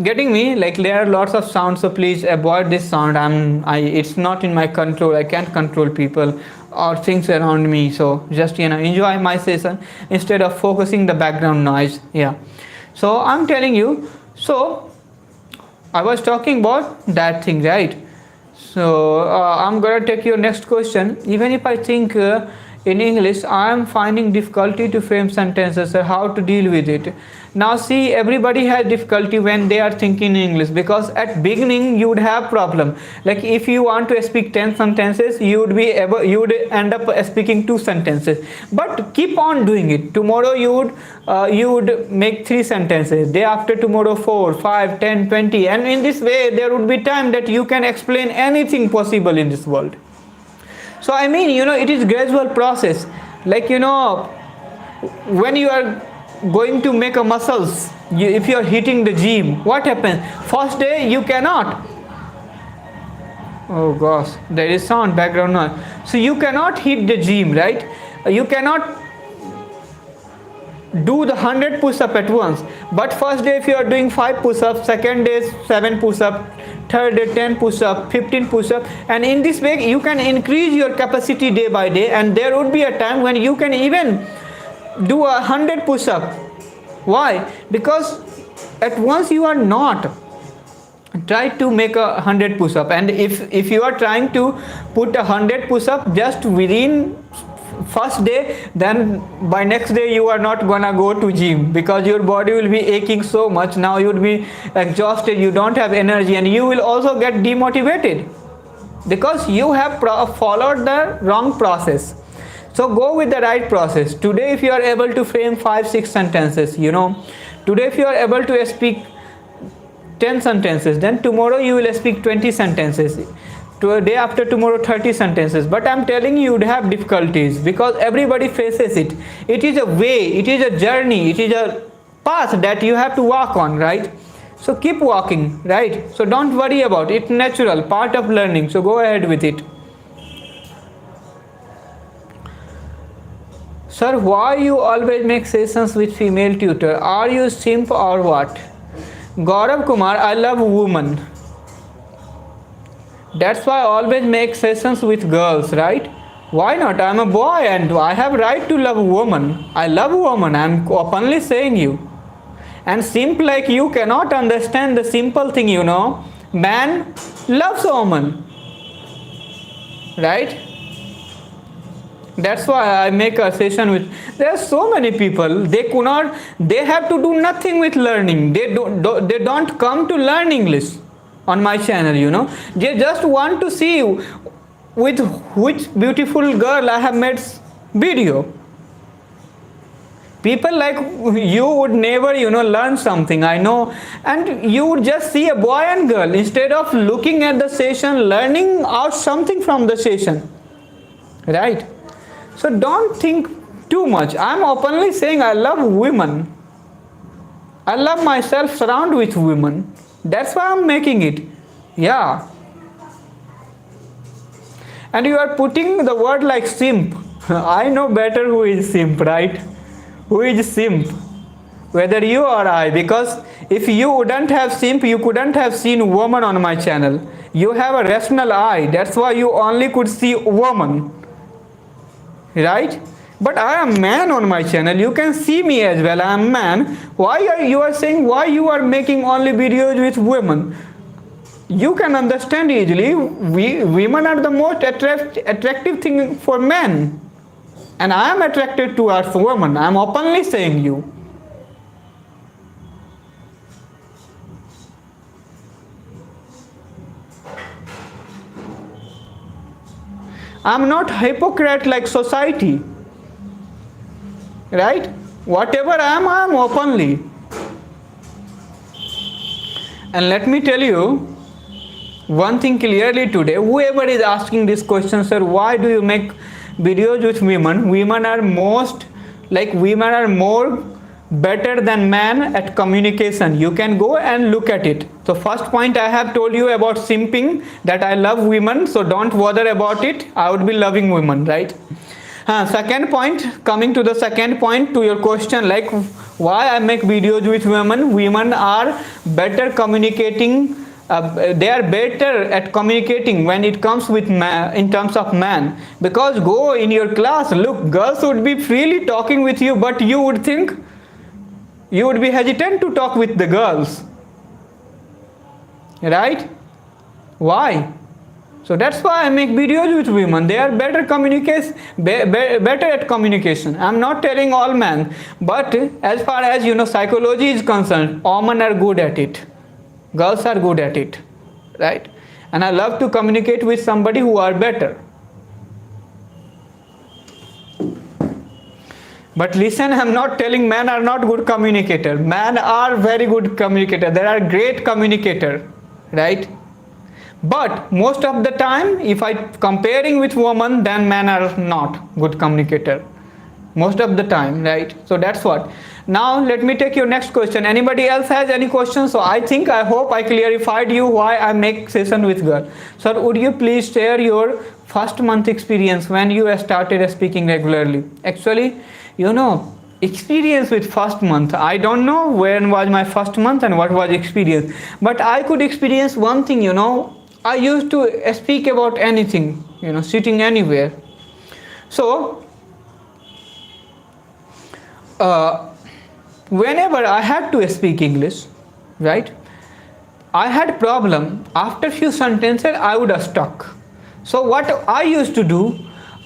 getting me, like there are lots of sounds, so please avoid this sound. It's not in my control, I can't control people or things around me, so just enjoy my session instead of focusing the background noise. Yeah, so I'm telling you, so I was talking about that thing, right? So I'm gonna take your next question. Even if I think in English I am finding difficulty to frame sentences, how to deal with it. Now see, everybody has difficulty when they are thinking in English, because at beginning you would have problem. Like if you want to speak 10 sentences, you would end up speaking 2 sentences. But keep on doing it. Tomorrow you would make 3 sentences. Day after tomorrow 4, 5, 10, 20, and in this way there would be time that you can explain anything possible in this world. So I mean, it is gradual process. Like when you are going to make a muscles, if you are hitting the gym, what happens? First day you cannot, oh gosh, there is sound, background noise, so you cannot hit the gym, right? You cannot do the 100 push-up at once. But first day if you are doing 5 push-ups, second day 7 push-up, third day 10 push-up, 15 push-up, and in this way you can increase your capacity day by day, and there would be a time when you can even do 100 push-up. Why? Because at once you are not. Try to make 100 push-up, and if you are trying to put 100 push-up just within first day, then by next day you are not gonna go to gym because your body will be aching so much. Now you will be exhausted, you don't have energy, and you will also get demotivated because you have followed the wrong process. So go with the right process. Today if you are able to frame 5-6 sentences, today if you are able to speak 10 sentences, then tomorrow you will speak 20 sentences, to a day after tomorrow 30 sentences. But I'm telling you would have difficulties because everybody faces it. It is a way, it is a journey, it is a path that you have to walk on, right? So keep walking, right? So don't worry about it. It's natural, part of learning, so go ahead with it. Sir, why you always make sessions with female tutor? Are you simp or what? Gaurav Kumar, I love women. That's why I always make sessions with girls, right? Why not? I'm a boy and I have right to love women. I love women, I'm openly saying you. And simp like you cannot understand the simple thing, Man loves woman, right? That's why I make a session with. There are so many people. They have to do nothing with learning. They don't come to learn English on my channel. They just want to see with which beautiful girl I have made video. People like you would never learn something, I know, and you would just see a boy and girl instead of looking at the session, learning out something from the session, right? So don't think too much. I'm openly saying I love women. I love myself surrounded with women. That's why I'm making it. Yeah. And you are putting the word like simp. I know better who is simp, right? Who is simp? Whether you or I. Because if you wouldn't have simp, you couldn't have seen woman on my channel. You have a rational eye. That's why you only could see woman. Right? But I am man on my channel. You can see me as well. I am man. Why are you saying why you are making only videos with women? You can understand easily. Women are the most attractive thing for men. And I am attracted towards women. I am openly saying you. I am not hypocrite like society. Right? Whatever I am openly. And let me tell you one thing clearly today. Whoever is asking this question, sir, why do you make videos with women? Women are more better than men at communication. You can go and look at it. So first point I have told you about simping, that I love women, so don't bother about it. I would be loving women, right? Second point, coming to the second point to your question, like why I make videos with women. Women are better communicating. They are better at communicating when it comes with man, in terms of man. Because go in your class, look, girls would be freely talking with you, but you would think, you would be hesitant to talk with the girls, right? Why? So that's why I make videos with women. They are better better at communication. I'm not telling all men, but as far as psychology is concerned, women are good at it. Girls are good at it, right? And I love to communicate with somebody who are better. But listen, I'm not telling men are not good communicator. Men are very good communicator. They are great communicator, right? But most of the time, if I comparing with women, then men are not good communicator. Most of the time, right? So that's what. Now let me take your next question. Anybody else has any questions? So I hope I clarified you why I make session with girl. Sir, would you please share your first month experience when you started speaking regularly? Actually, experience with first month, I don't know when was my first month and what was experience, but I could experience one thing. I used to speak about anything, sitting anywhere. So whenever I had to speak English, right, I had problem. After few sentences I would have stuck. So what I used to do,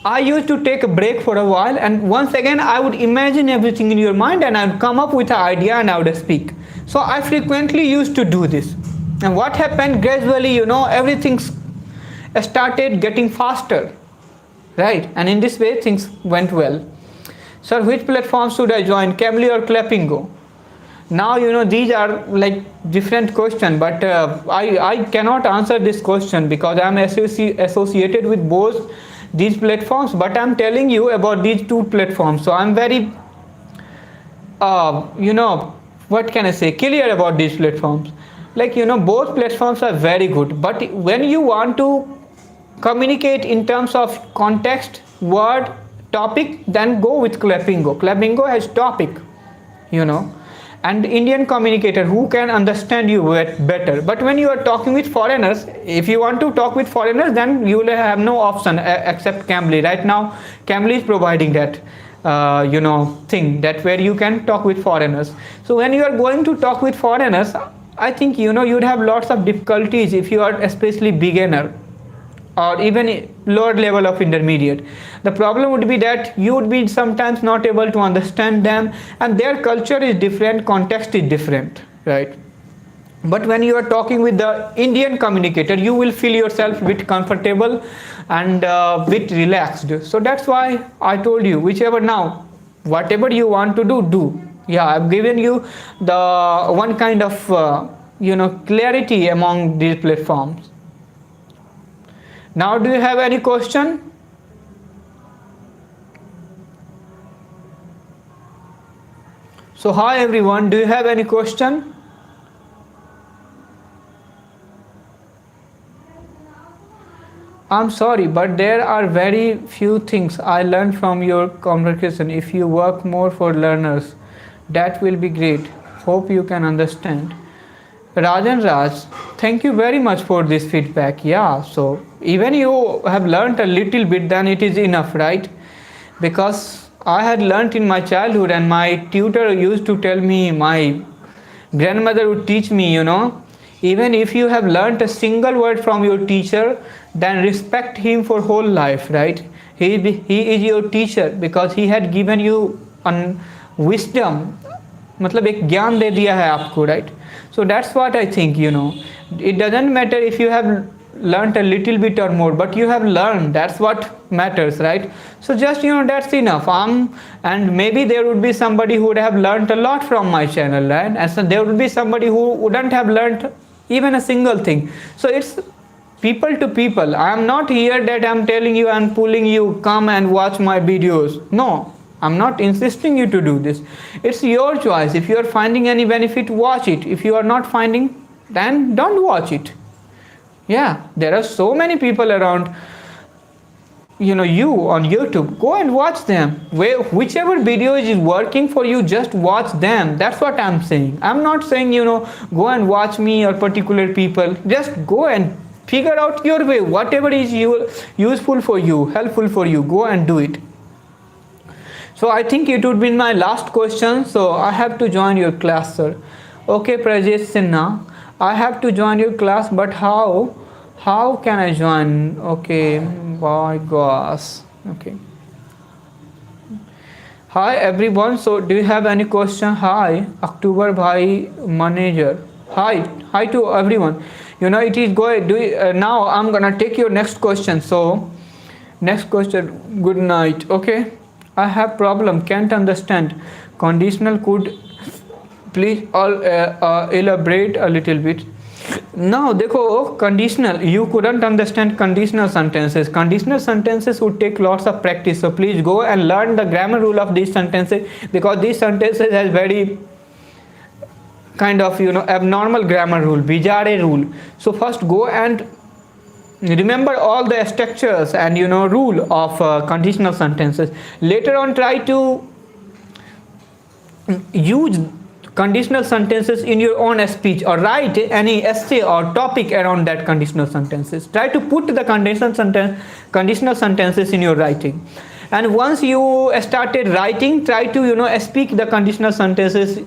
I used to take a break for a while, and once again I would imagine everything in your mind and I would come up with an idea and I would speak. So I frequently used to do this. And what happened gradually, everything started getting faster, right? And in this way things went well. Sir, which platform should I join, Cambly or Clappingo? Now these are like different question, but I cannot answer this question because I am associated with both these platforms, but I am telling you about these two platforms. So I am very what can I say, clear about these platforms. Like both platforms are very good, but when you want to communicate in terms of context, word, topic, then go with Clappingo. Clappingo has topic, and Indian communicator who can understand you better. But when you are talking with foreigners, if you want to talk with foreigners, then you will have no option except Cambly. Right now Cambly is providing that thing, that where you can talk with foreigners. So when you are going to talk with foreigners, I think you'd have lots of difficulties if you are especially beginner or even lower level of intermediate. The problem would be that you would be sometimes not able to understand them, and their culture is different, context is different, right? But when you are talking with the Indian communicator, you will feel yourself a bit comfortable and bit relaxed. So that's why I told you, whatever you want to do. Yeah, I've given you the one kind of clarity among these platforms. Now do you have any question? So hi everyone, do you have any question? I'm sorry, but there are very few things I learned from your conversation. If you work more for learners, that will be great. Hope you can understand. Rajan Raj, thank you very much for this feedback. Yeah, so even you have learned a little bit, then it is enough, right? Because I had learnt in my childhood, and my tutor used to tell me, my grandmother would teach me, even if you have learnt a single word from your teacher, then respect him for whole life, right? He is your teacher because he had given you wisdom, मतलब एक ज्ञान दे दिया है आपको, right? So that's what I think, it doesn't matter if you have learnt a little bit or more, but you have learned, that's what matters, right? So just that's enough. And maybe there would be somebody who would have learnt a lot from my channel, right? And so there would be somebody who wouldn't have learnt even a single thing. So it's people to people. I am not here that I'm telling you and pulling you, come and watch my videos. No, I'm not insisting you to do this. It's your choice. If you are finding any benefit, watch it. If you are not finding, then don't watch it. Yeah, there are so many people around, you on YouTube. Go and watch them. Whichever video is working for you, just watch them. That's what I'm saying. I'm not saying, go and watch me or particular people. Just go and figure out your way. Whatever is useful for you, helpful for you, go and do it. So I think it would be my last question. So I have to join your class, sir. Okay, Prajesh Sinha, I have to join your class, but how can I join? Okay, my gosh. Okay. Hi everyone. So do you have any question? Hi, October Bhai Manager. Hi to everyone. It is going. Now I'm gonna take your next question. So next question. Good night. Okay. I have problem, can't understand conditional. Could please elaborate a little bit? Now देखो, conditional, you couldn't understand conditional sentences. Conditional sentences would take lots of practice. So please go and learn the grammar rule of these sentences, because these sentences has very kind of abnormal grammar rule, bizarre rule. So first go and remember all the structures and rule of conditional sentences. Later on try to use conditional sentences in your own speech, or write any essay or topic around that conditional sentences. Try to put the conditional sentences in your writing, and once you started writing, try to speak the conditional sentences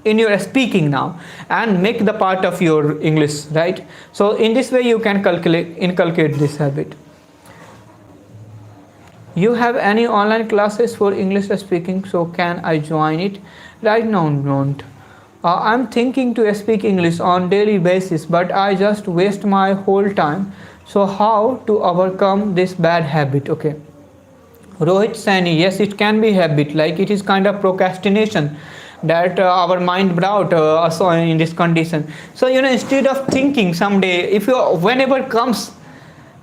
in your speaking now, and make the part of your English, right? So in this way you can inculcate this habit. You have any online classes for English speaking, so can I join it? Right now, don't. I'm thinking to speak English on daily basis, but I just waste my whole time. So how to overcome this bad habit? Okay. Rohit Sani, yes, it can be habit, like it is kind of procrastination that our mind brought us in this condition. So instead of thinking someday, if you whenever comes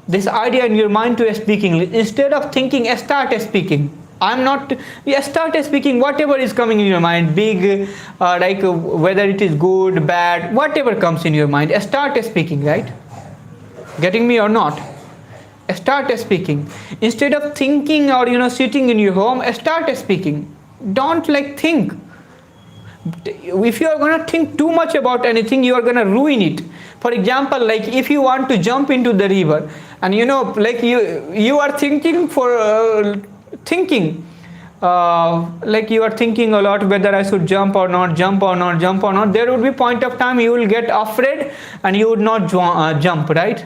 this idea in your mind to speak English, instead of thinking, start speaking. I'm not, start speaking whatever is coming in your mind, big, whether it is good, bad, whatever comes in your mind, start speaking, right? Getting me or not? Start speaking. Instead of thinking or sitting in your home, start speaking. Don't think. If you are going to think too much about anything, you are going to ruin it. For example, like if you want to jump into the river, and you are thinking like you are thinking a lot whether I should jump or not, there would be point of time you will get afraid and you would not jump, right?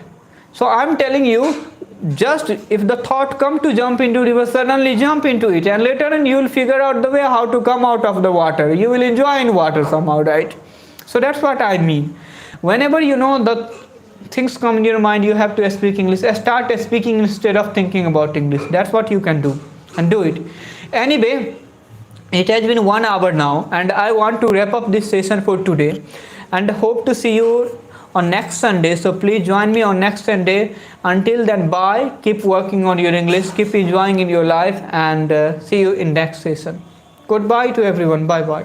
So I'm telling you, just if the thought come to jump into river, suddenly jump into it, and later on you will figure out the way how to come out of the water. You will enjoy in water somehow, right? So that's what I mean. Whenever the things come in your mind, you have to speak English. Start speaking instead of thinking about English. That's what you can do, and do it. Anyway, it has been 1 hour now, and I want to wrap up this session for today, and hope to see you on next Sunday. So please join me on next Sunday. Until then, bye. Keep working on your English, keep enjoying in your life, and see you in next session. Goodbye to everyone. Bye bye.